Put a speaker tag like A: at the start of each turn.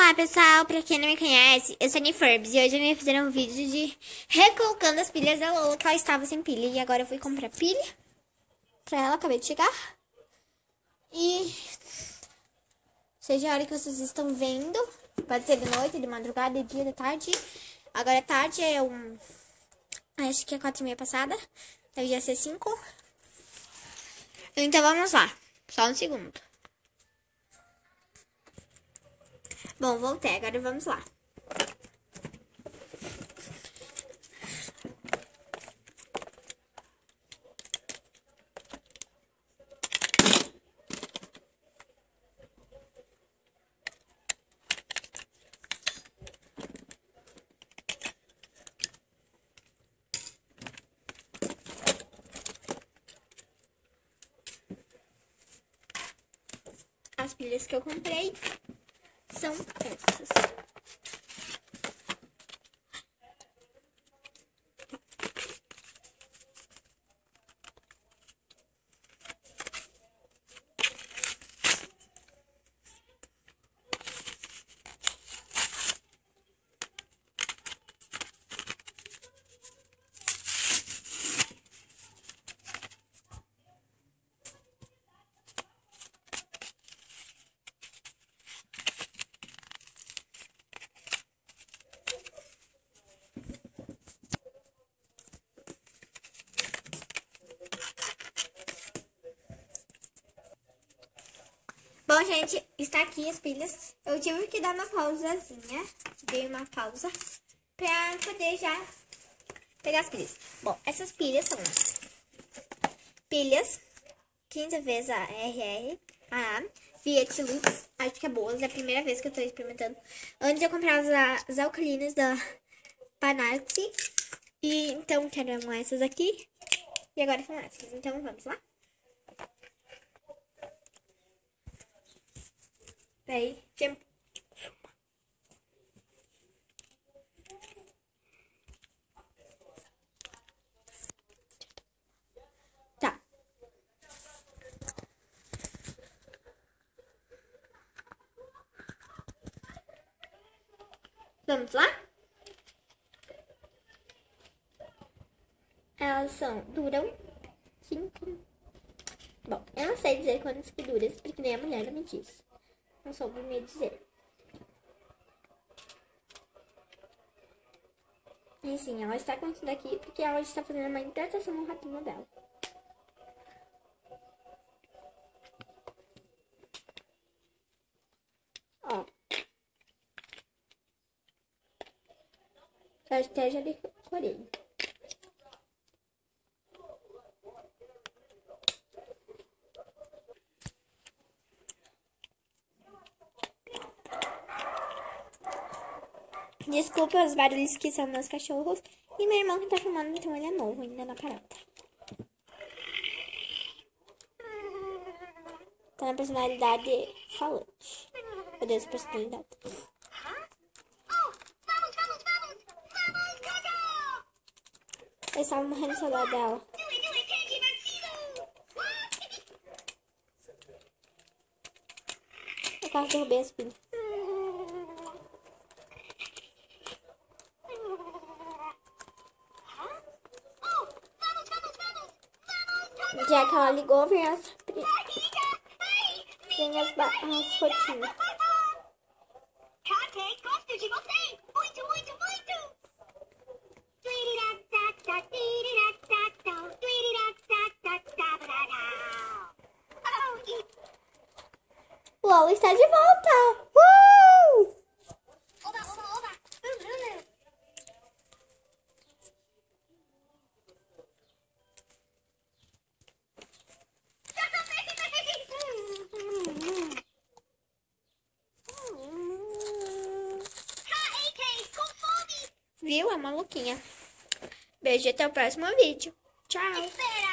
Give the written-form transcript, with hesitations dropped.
A: Olá pessoal, pra quem não me conhece, eu sou a Niforbes e hoje eu vim fazer um vídeo de recolocando as pilhas da Lola, que ela estava sem pilha. E agora eu fui comprar pilha pra ela, acabei de chegar. E seja a hora que vocês estão vendo, pode ser de noite, de madrugada, de dia, de tarde. Agora é tarde, acho que é 4h30 passada, deve já ser 5. Então vamos lá, só um segundo. Bom, voltei, agora vamos lá. As pilhas que eu comprei são essas. Bom, gente, está aqui as pilhas. Eu tive que dar uma pausazinha. Dei uma pausa pra poder já pegar as pilhas. Bom, essas pilhas são pilhas 15 vezes a RR, a Fiat Lux. Acho que é boas, é a primeira vez que eu tô experimentando. Antes eu comprava as alcalinas da Panaxi. E então quero essas aqui. E agora são essas. Então vamos lá. Peraí, tá. Vamos lá? Elas duram 5. Bom, eu não sei dizer quantas que duram, porque nem a mulher me disse. Não soube me dizer. E sim, ela está contando aqui porque ela está fazendo uma hidratação no ratinho dela. Ó. Eu até já decorei. Desculpa os barulhos que são meus cachorros. E meu irmão que tá filmando, então ele é novo ainda na parada. Tá na personalidade falante. Meu Deus, personalidade. Eu estava morrendo de saudade dela. Eu quase derrubei as pilhas. Já que ela ligou, vem as rotinhas.
B: Gosto de você! Muito, muito, muito!
A: Lola está de volta!
B: Oba, oba, oba!
A: Viu? É maluquinha. Beijo e até o próximo vídeo. Tchau!
B: Espera!